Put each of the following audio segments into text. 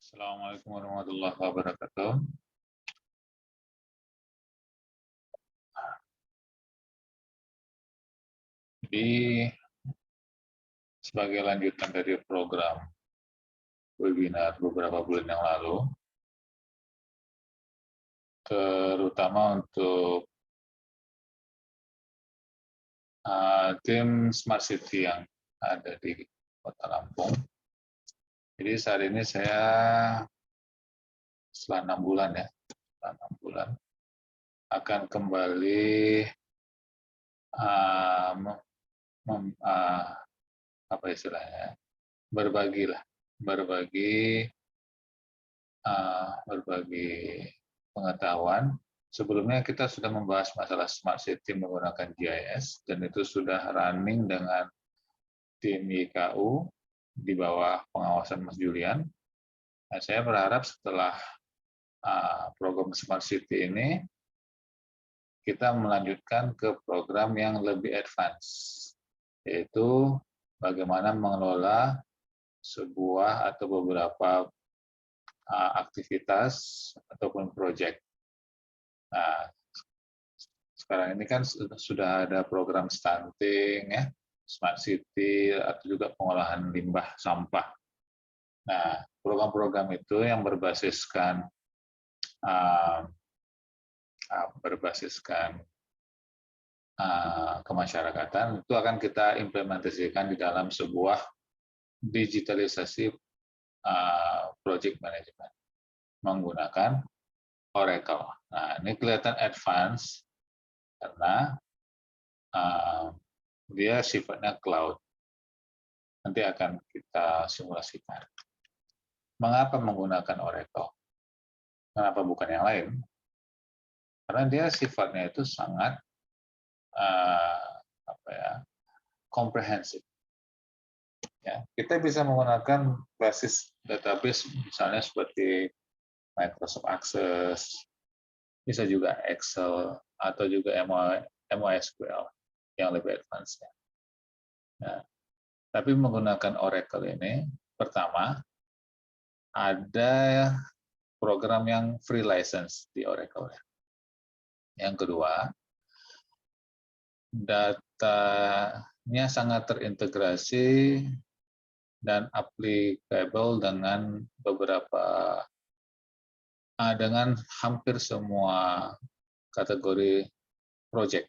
Assalamualaikum warahmatullahi wabarakatuh. Sebagai lanjutan dari program webinar beberapa bulan yang lalu, terutama untuk tim Smart City yang ada di Kota Lampung. Jadi saat ini saya setelah 6 bulan akan kembali apa istilahnya, berbagi pengetahuan. Sebelumnya kita sudah membahas masalah Smart City menggunakan GIS, dan itu sudah running dengan tim YKU di bawah pengawasan Mas Julian. Nah, saya berharap setelah program Smart City ini, kita melanjutkan ke program yang lebih advance, yaitu bagaimana mengelola sebuah atau beberapa aktivitas ataupun proyek. Nah, sekarang ini kan sudah ada program stunting, ya, Smart City, atau juga pengolahan limbah sampah. Nah, program-program itu yang berbasiskan kemasyarakatan itu akan kita implementasikan di dalam sebuah digitalisasi project management menggunakan Oracle. Nah, ini kelihatan advance karena dia sifatnya cloud. Nanti akan kita simulasikan. Mengapa menggunakan Oracle? Kenapa bukan yang lain? Karena dia sifatnya itu sangat komprehensif. Ya, kita bisa menggunakan basis database misalnya seperti Microsoft Access, bisa juga Excel, atau juga MySQL yang lebih advance. Nah, tapi menggunakan Oracle ini, pertama, ada program yang free license di Oracle. Yang kedua, datanya sangat terintegrasi dan applicable dengan dengan hampir semua kategori project.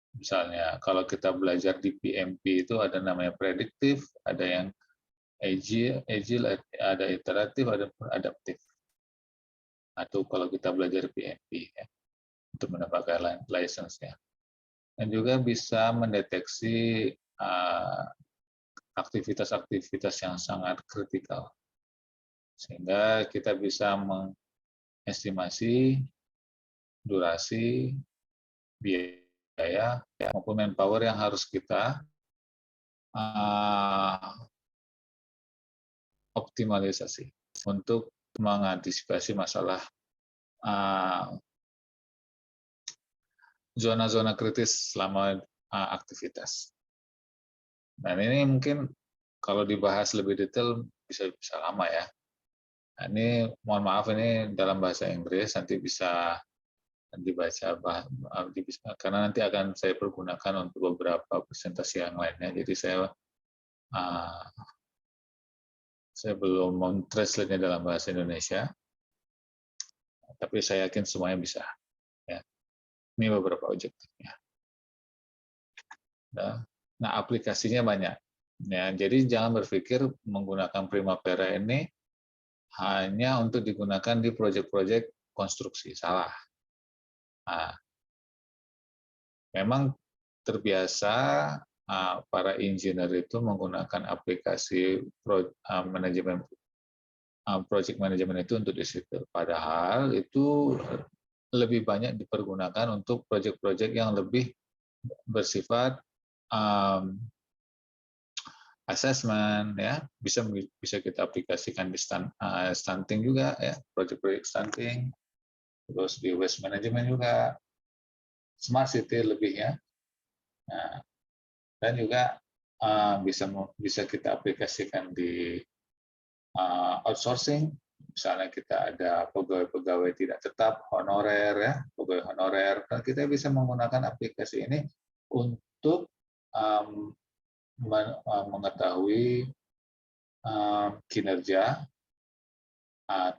Misalnya, kalau kita belajar di PMP itu ada namanya prediktif, ada yang agile, ada iteratif, ada adaptif. Atau kalau kita belajar PMP, ya, untuk mendapatkan license-nya. Dan juga bisa mendeteksi aktivitas-aktivitas yang sangat kritikal. Sehingga kita bisa mengestimasi durasi, biaya, maupun manpower yang harus kita optimalisasi untuk mengantisipasi masalah zona-zona kritis selama aktivitas. Dan ini mungkin kalau dibahas lebih detail bisa lama ya. Nah, ini mohon maaf ini dalam bahasa Inggris, nanti bisa dibaca karena nanti akan saya pergunakan untuk beberapa presentasi yang lainnya. Jadi saya belum mentranslate-nya dalam bahasa Indonesia, tapi saya yakin semuanya bisa. Ya. Ini beberapa objektifnya. Nah, aplikasinya banyak. Ya, jadi jangan berpikir menggunakan Primavera ini hanya untuk digunakan di proyek-proyek konstruksi. Salah. Nah, memang terbiasa para engineer itu menggunakan aplikasi project management itu untuk di situ. Padahal itu lebih banyak dipergunakan untuk proyek-proyek yang lebih bersifat assessment, ya, bisa kita aplikasikan di stunting juga, ya, proyek-proyek stunting, terus di waste management juga, Smart City lebihnya, nah, dan juga bisa kita aplikasikan di outsourcing, Misalnya kita ada pegawai-pegawai tidak tetap, honorer ya, pegawai honorer, dan kita bisa menggunakan aplikasi ini untuk um, mengetahui kinerja,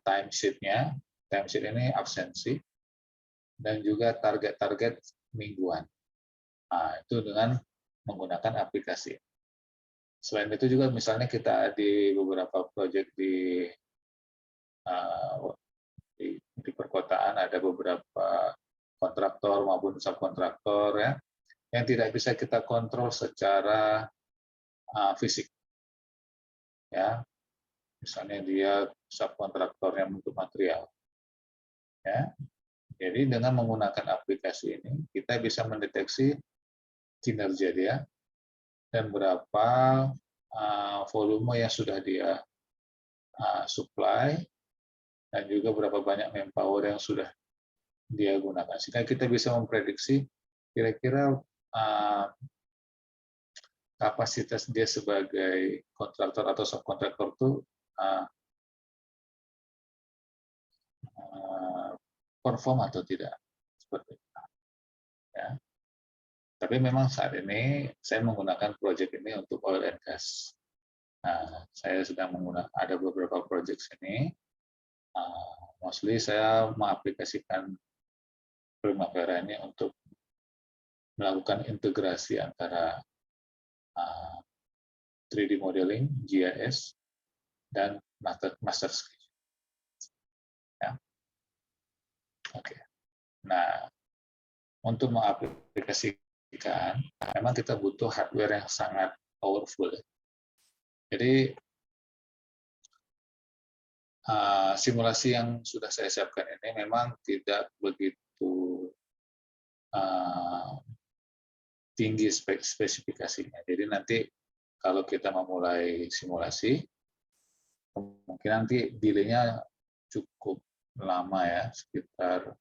timesheet-nya, timesheet ini absensi, dan juga target-target mingguan. Nah, itu dengan menggunakan aplikasi. Selain itu juga misalnya kita di beberapa proyek di perkotaan ada beberapa kontraktor maupun subkontraktor ya yang tidak bisa kita kontrol secara fisik ya, misalnya dia subkontraktornya untuk material ya. Jadi dengan menggunakan aplikasi ini kita bisa mendeteksi kinerja dia dan berapa volume yang sudah dia supply dan juga berapa banyak manpower yang sudah dia gunakan. Sehingga kita bisa memprediksi kira-kira kapasitas dia sebagai kontraktor atau subkontraktor itu perform atau tidak, seperti itu. Ya. Tapi memang saat ini saya menggunakan proyek ini untuk oil and gas. Nah, saya sedang menggunakan ada beberapa proyek ini. Mostly saya mengaplikasikan Primavera ini untuk melakukan integrasi antara 3D modeling, GIS, dan master sketch. Ya. Oke. Nah, untuk mengaplikasikan, memang kita butuh hardware yang sangat powerful. Jadi simulasi yang sudah saya siapkan ini memang tidak begitu tinggi spesifikasinya. Jadi nanti kalau kita memulai simulasi, mungkin nanti delay-nya cukup lama ya, sekitar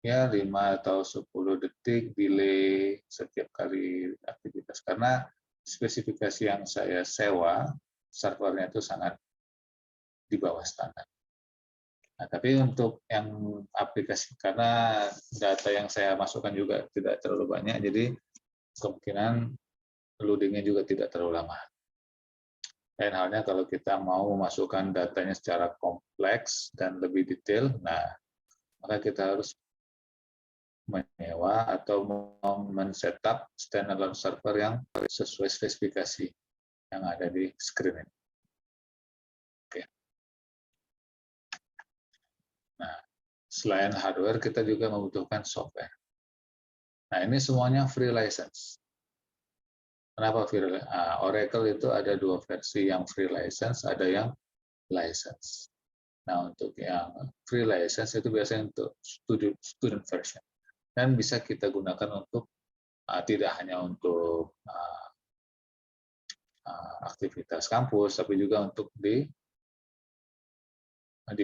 ya 5 atau 10 detik delay setiap kali aktivitas. Karena spesifikasi yang saya sewa, servernya itu sangat di bawah standar. Nah, tapi untuk yang aplikasi, karena data yang saya masukkan juga tidak terlalu banyak, jadi kemungkinan loading-nya juga tidak terlalu lama. Lain halnya kalau kita mau memasukkan datanya secara kompleks dan lebih detail, nah maka kita harus menyewa atau men-setup standalone server yang sesuai spesifikasi yang ada di screen ini. Oke. Nah, selain hardware, kita juga membutuhkan software. Nah, ini semuanya free license. Kenapa free license? Oracle itu ada 2 versi, yang free license, ada yang license. Nah, untuk yang free license itu biasanya untuk student version. Dan bisa kita gunakan untuk tidak hanya untuk aktivitas kampus, tapi juga untuk di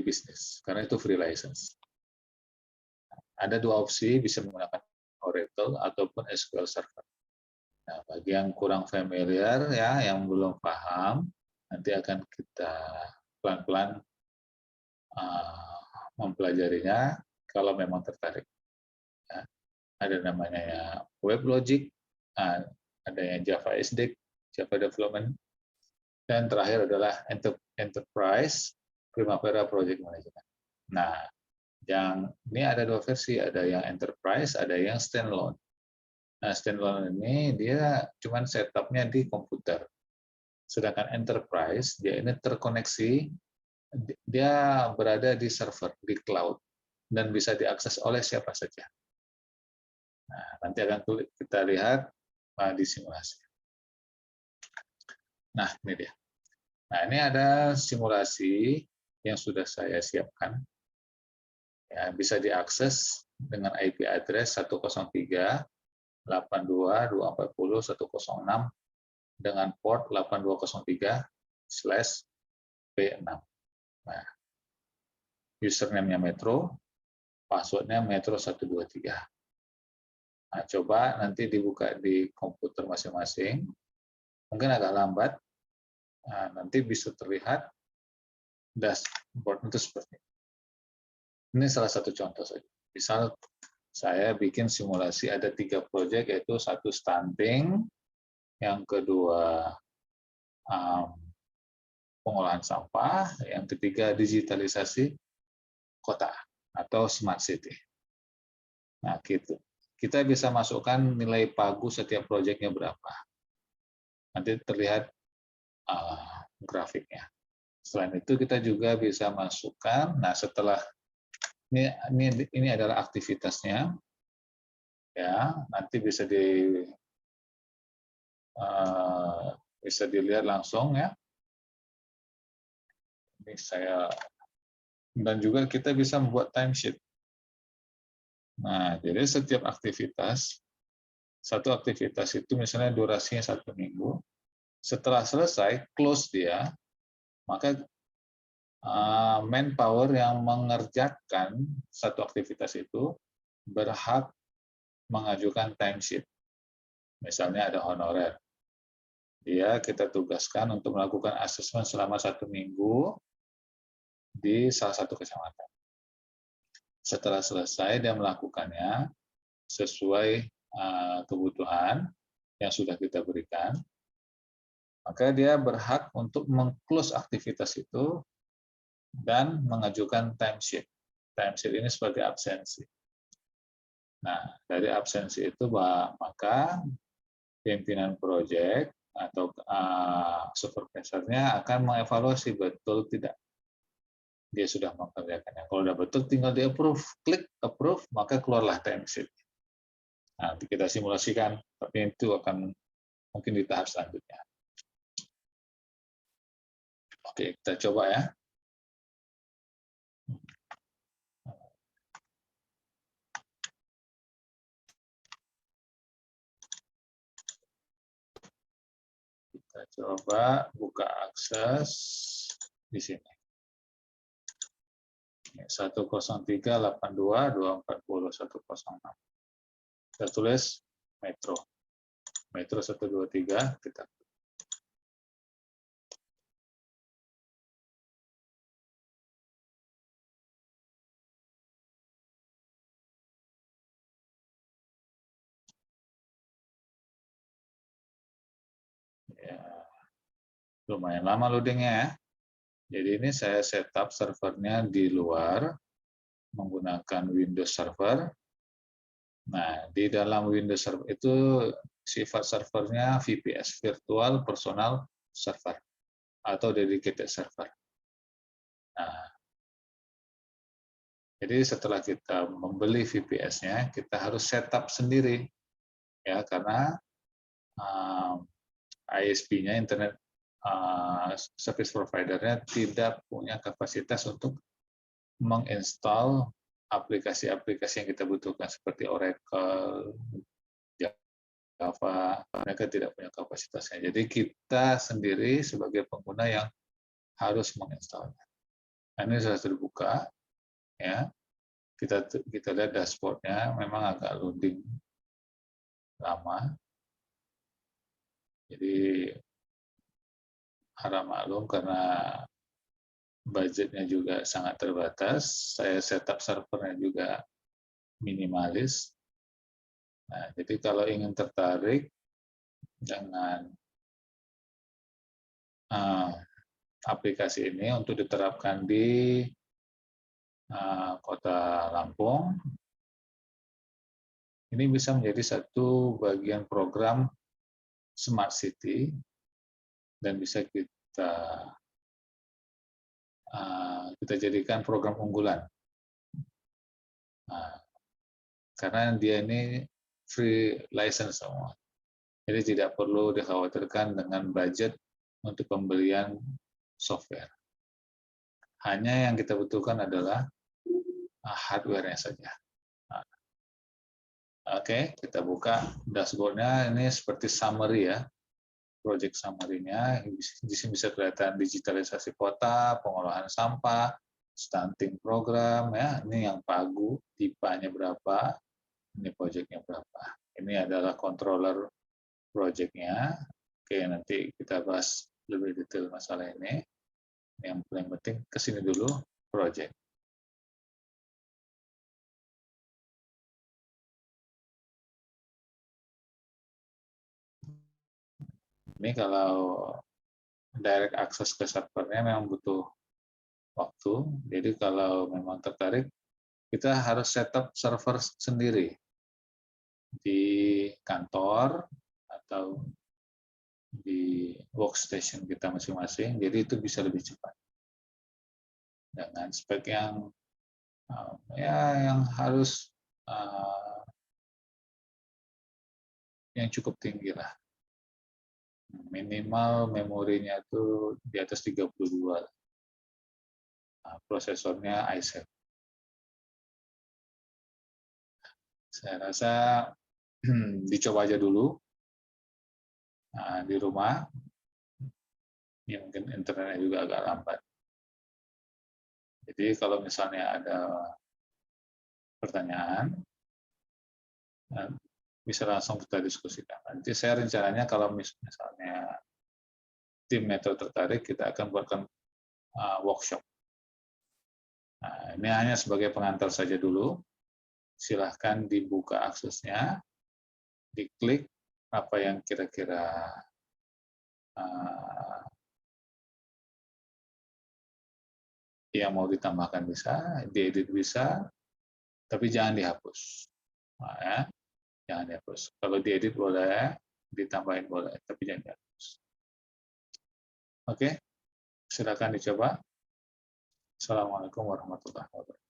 bisnis, karena itu free license. Ada 2 opsi, bisa menggunakan Oracle ataupun SQL Server. Nah, bagi yang kurang familiar ya, yang belum paham, nanti akan kita pelan-pelan mempelajarinya kalau memang tertarik. Ya. Ada namanya ya WebLogic, ada yang Java SDK, Java Development, dan terakhir adalah Enterprise Primavera Project Management. Nah, yang ini ada 2 versi, ada yang Enterprise, ada yang standalone. Nah, standalone ini dia cuman setupnya di komputer. Sedangkan Enterprise, dia ini terkoneksi, dia berada di server, di cloud, dan bisa diakses oleh siapa saja. Nah, nanti akan kita lihat di simulasi. Nah, ini dia. Nah, ini ada simulasi yang sudah saya siapkan. Ya, bisa diakses dengan IP address 103.82.240.106 dengan port 8203/P6. Nah, username-nya Metro, password-nya Metro123. Nah, coba nanti dibuka di komputer masing-masing. Mungkin agak lambat. Nah, nanti bisa terlihat dashboard itu seperti ini. Ini salah satu contoh saja. Misal saya bikin simulasi ada 3 proyek, yaitu satu stunting, yang kedua pengolahan sampah, yang ketiga digitalisasi kota atau smart city. Nah, gitu. Kita bisa masukkan nilai pagu setiap proyeknya berapa. Nanti terlihat grafiknya. Selain itu kita juga bisa masukkan. Nah, setelah ini adalah aktivitasnya, ya nanti bisa dilihat langsung ya. Ini dan juga kita bisa membuat timesheet. Nah, jadi setiap aktivitas, satu aktivitas itu misalnya durasinya 1 minggu. Setelah selesai, close dia, maka manpower yang mengerjakan satu aktivitas itu berhak mengajukan timesheet. Misalnya ada honorer. Kita tugaskan untuk melakukan asesmen selama 1 minggu di salah satu kecamatan. Setelah selesai, dia melakukannya sesuai kebutuhan yang sudah kita berikan, maka dia berhak untuk meng-close aktivitas itu dan mengajukan timesheet. Timesheet ini seperti absensi. Nah, dari absensi itu maka pimpinan proyek atau supervisornya akan mengevaluasi betul tidak dia sudah mengerjakannya. Kalau sudah betul, tinggal di approve, klik approve, maka keluarlah timesheet. Nah, nanti kita simulasikan, tapi itu akan mungkin di tahap selanjutnya. Oke, kita coba ya. Kita coba buka akses di sini. 10382240106. Kita tulis Metro. Metro 123 kita. Ya, lumayan lama loadingnya ya. Jadi ini saya setup servernya di luar menggunakan Windows Server. Nah, di dalam Windows Server itu sifat servernya VPS, Virtual Personal Server, atau Dedicated Server. Nah, jadi setelah kita membeli VPS-nya, kita harus setup sendiri, ya karena ISP-nya, Internet Service Provider-nya tidak punya kapasitas untuk menginstal aplikasi-aplikasi yang kita butuhkan seperti Oracle, Java, mereka tidak punya kapasitasnya. Jadi kita sendiri sebagai pengguna yang harus menginstalnya. Nah, ini sudah terbuka, ya. Kita lihat dashboard-nya, memang agak loading lama. Jadi harap maklum karena budgetnya juga sangat terbatas. Saya setup servernya juga minimalis. Nah, jadi kalau ingin tertarik dengan aplikasi ini untuk diterapkan di Kota Lampung, ini bisa menjadi satu bagian program Smart City dan bisa kita jadikan program unggulan. Nah, karena dia ini free license semua. Jadi tidak perlu dikhawatirkan dengan budget untuk pembelian software. Hanya yang kita butuhkan adalah hardware-nya saja. Nah, Oke, kita buka dashboard-nya. Ini seperti summary ya. Project summary-nya. Di sini bisa kelihatan digitalisasi kota, pengolahan sampah, stunting program, ya. Ini yang pagu, tipanya berapa, ini project-nya berapa. Ini adalah controller project-nya. Oke, nanti kita bahas lebih detail masalah ini. Yang paling penting ke sini dulu, project. Ini kalau direct access ke servernya memang butuh waktu. Jadi kalau memang tertarik, kita harus setup server sendiri di kantor atau di workstation kita masing-masing. Jadi itu bisa lebih cepat dengan spek yang yang harus yang cukup tinggi lah. Minimal memorinya itu di atas 32. Prosesornya i7. Saya rasa dicoba aja dulu di rumah. Ya, mungkin internetnya juga agak lambat. Jadi kalau misalnya ada pertanyaan, bisa langsung kita diskusikan. Nanti saya rencananya kalau misalnya tim Metro tertarik, kita akan buatkan workshop. Nah, ini hanya sebagai pengantar saja dulu. Silahkan dibuka aksesnya, diklik apa yang kira-kira yang mau ditambahkan bisa, diedit bisa, tapi jangan dihapus. Nah, ya, jangan dihapus. Kalau diedit boleh, ditambahin boleh, tapi jangan dihapus. Oke, silakan dicoba. Assalamualaikum warahmatullahi wabarakatuh.